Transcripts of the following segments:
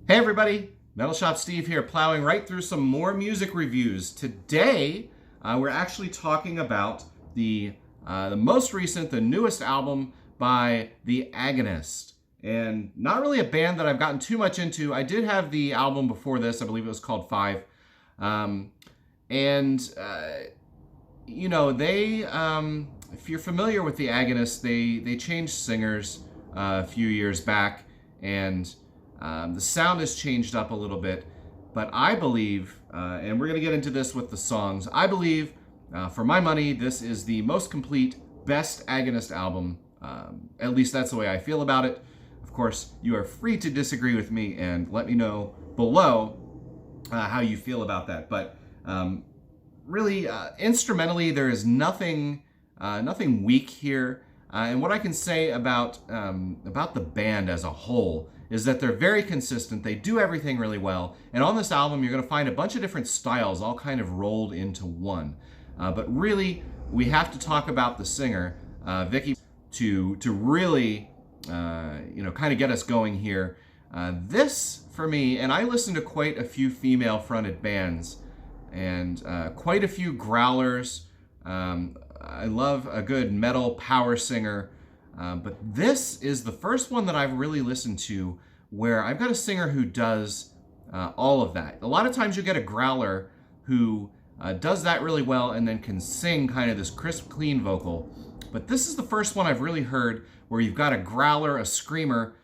Hey everybody, Metal Shop Steve here, plowing right through some more music reviews. Today, we're actually talking about the most recent, the newest album by the Agonist. And not really a band that I've gotten too much into. I did have the album before this, I believe it was called Five. Um, and, you know, if you're familiar with the Agonist, they changed singers a few years back, and the sound has changed up a little bit, but I believe, and we're going to get into this with the songs, I believe, for my money, this is the most complete, best Agonist album. At least that's the way I feel about it. Of course, you are free to disagree with me and let me know below how you feel about that. But really, instrumentally, there is nothing weak here. And what I can say about the band as a whole is that they're very consistent. They do everything really well. And on this album, you're going to find a bunch of different styles all kind of rolled into one. But really, we have to talk about the singer, Vicky, to really, kind of get us going here. This, for me, and I listen to quite a few female-fronted bands and quite a few growlers. I love a good metal power singer. But this is the first one that I've really listened to where I've got a singer who does all of that. A lot of times you get a growler who does that really well and then can sing kind of this crisp, clean vocal. But this is the first one I've really heard where you've got a growler, a screamer,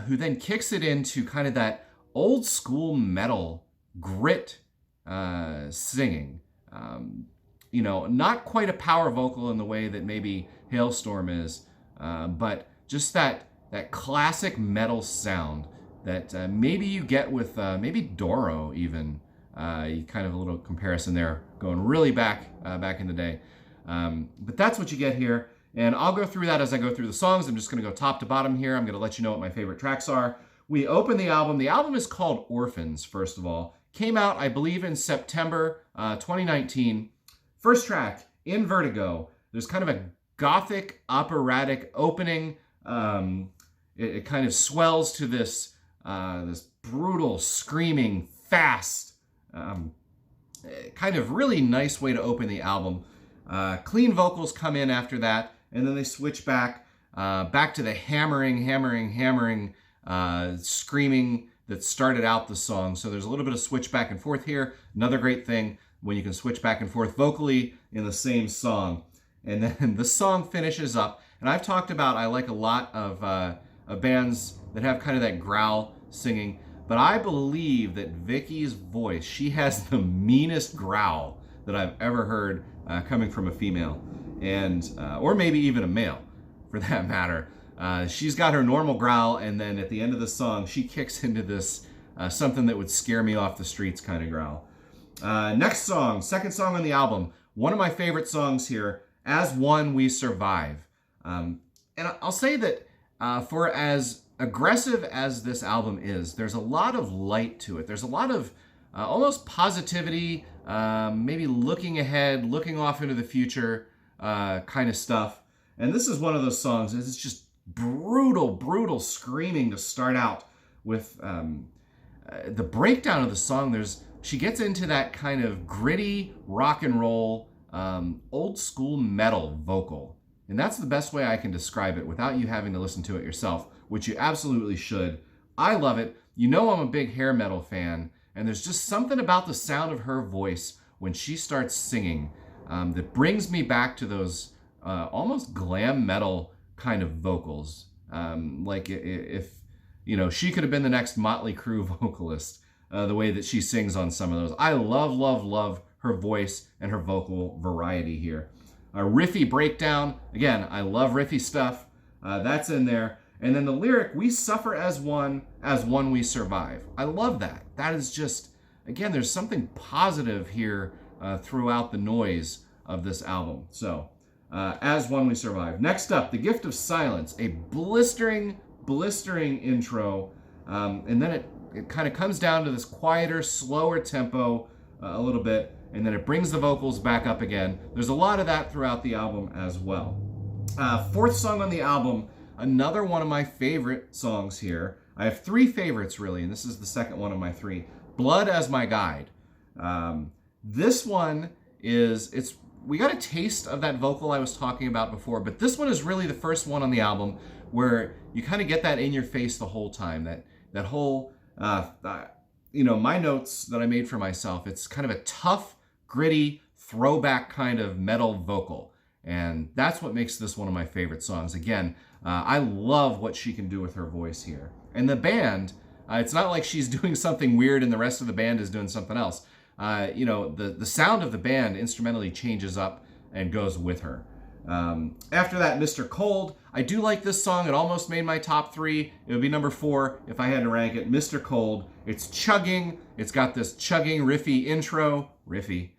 who then kicks it into kind of that old school metal grit singing. Not quite a power vocal in the way that maybe Hailstorm is, but just that classic metal sound that maybe you get with maybe Doro even. You kind of a little comparison there, going really back in the day. But that's what you get here, and I'll go through that as I go through the songs. I'm just going to go top to bottom here. I'm going to let you know what my favorite tracks are. We open the album. The album is called Orphans, first of all. Came out, I believe, in September 2019. First track, In Vertigo. There's kind of a gothic, operatic opening. It kind of swells to this brutal, screaming, fast, kind of really nice way to open the album. Clean vocals come in after that, and then they switch back to the hammering, screaming that started out the song. So there's a little bit of switch back and forth here. Another great thing when you can switch back and forth vocally in the same song. And then the song finishes up. And I've talked about, I like a lot of bands that have kind of that growl singing. But I believe that Vicky's voice, she has the meanest growl that I've ever heard coming from a female. And or maybe even a male, for that matter. She's got her normal growl, and then at the end of the song, she kicks into this something that would scare me off the streets kind of growl. Next song, second song on the album, one of my favorite songs here, As One We Survive. And I'll say that for as aggressive as this album is, there's a lot of light to it. There's a lot of almost positivity, maybe looking ahead, looking off into the future kind of stuff. And this is one of those songs, it's just brutal screaming to start out with. The breakdown of the song, she gets into that kind of gritty rock and roll, old school metal vocal. And that's the best way I can describe it without you having to listen to it yourself, which you absolutely should. I love it. You know I'm a big hair metal fan, and there's just something about the sound of her voice when she starts singing that brings me back to those almost glam metal kind of vocals. Like if she could have been the next Motley Crue vocalist, the way that she sings on some of those. I love her voice and her vocal variety here. A riffy breakdown. Again, I love riffy stuff. That's in there. And then the lyric, we suffer as one we survive. I love that. That is just, again, there's something positive here throughout the noise of this album. So, as one we survive. Next up, The Gift of Silence, a blistering intro. And then it kind of comes down to this quieter, slower tempo a little bit, and then it brings the vocals back up again. There's a lot of that throughout the album as well. Fourth song on the album, another one of my favorite songs here. I have three favorites really, and this is the second one of my three. Blood as My Guide. This one is, we got a taste of that vocal I was talking about before, but this one is really the first one on the album where you kind of get that in your face the whole time. That whole, my notes that I made for myself, it's kind of a tough, gritty, throwback kind of metal vocal. And that's what makes this one of my favorite songs. Again, I love what she can do with her voice here. And the band, it's not like she's doing something weird and the rest of the band is doing something else. The sound of the band instrumentally changes up and goes with her. After that, Mr. Cold. I do like this song. It almost made my top 3. It would be number 4 if I had to rank it. Mr. Cold. It's chugging. It's got this chugging, riffy intro. Gritty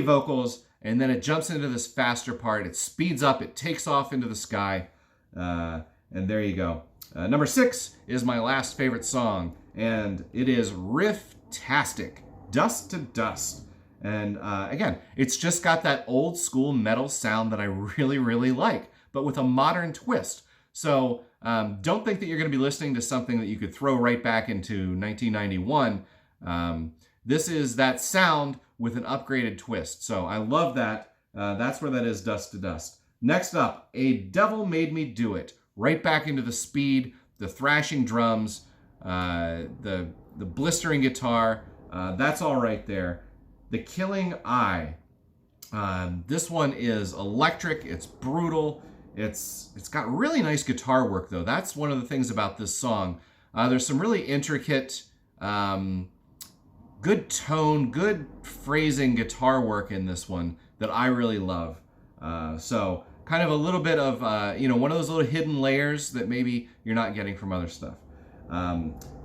vocals. And then it jumps into this faster part. It speeds up. It takes off into the sky. And there you go. Number 6 is my last favorite song. And it is Riff-tastic. Dust to Dust. And again, it's just got that old school metal sound that I really, really like, but with a modern twist. So don't think that you're going to be listening to something that you could throw right back into 1991. This is that sound with an upgraded twist. So I love that. That's where that is, Dust to Dust. Next up, A Devil Made Me Do It. Right back into the speed, the thrashing drums, the blistering guitar. That's all right there. The Killing Eye. This one is electric. It's brutal. It's got really nice guitar work, though. That's one of the things about this song. There's some really intricate, good tone, good phrasing guitar work in this one that I really love. So kind of a little bit of, one of those little hidden layers that maybe you're not getting from other stuff.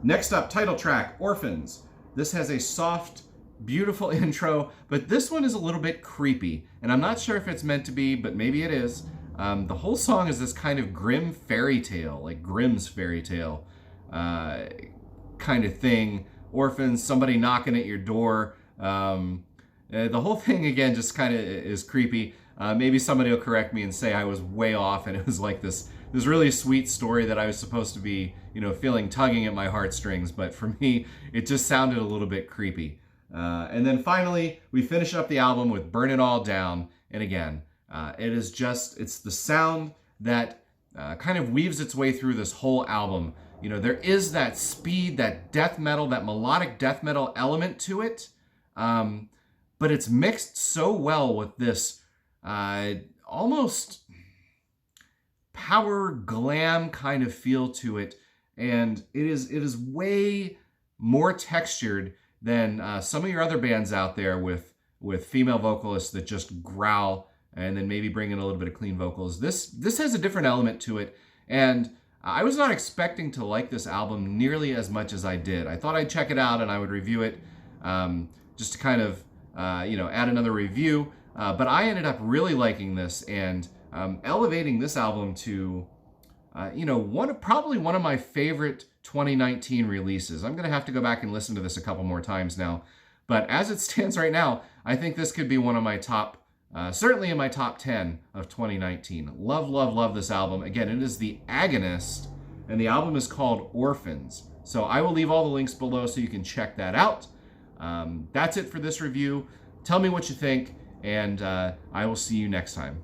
Next up, title track, Orphans. This has a soft, beautiful intro, but this one is a little bit creepy, and I'm not sure if it's meant to be, but maybe it is. The whole song is this kind of grim fairy tale, like Grimm's fairy tale kind of thing. Orphans, somebody knocking at your door. The whole thing, again, just kind of is creepy. Maybe somebody will correct me and say I was way off, and it was like this really sweet story that I was supposed to be, feeling tugging at my heartstrings, but for me, it just sounded a little bit creepy. And then finally, we finish up the album with Burn It All Down. And again, it's the sound that kind of weaves its way through this whole album. There is that speed, that death metal, that melodic death metal element to it. But it's mixed so well with this almost power glam kind of feel to it. And it is way more textured than some of your other bands out there with female vocalists that just growl and then maybe bring in a little bit of clean vocals. This has a different element to it, and I was not expecting to like this album nearly as much as I did. I thought I'd check it out and I would review it just to kind of add another review, but I ended up really liking this and elevating this album to probably one of my favorite 2019 releases. I'm going to have to go back and listen to this a couple more times now. But as it stands right now, I think this could be one of my top, certainly in my top 10 of 2019. Love, love, love this album. Again, it is the Agonist, and the album is called Orphans. So I will leave all the links below so you can check that out. That's it for this review. Tell me what you think, and I will see you next time.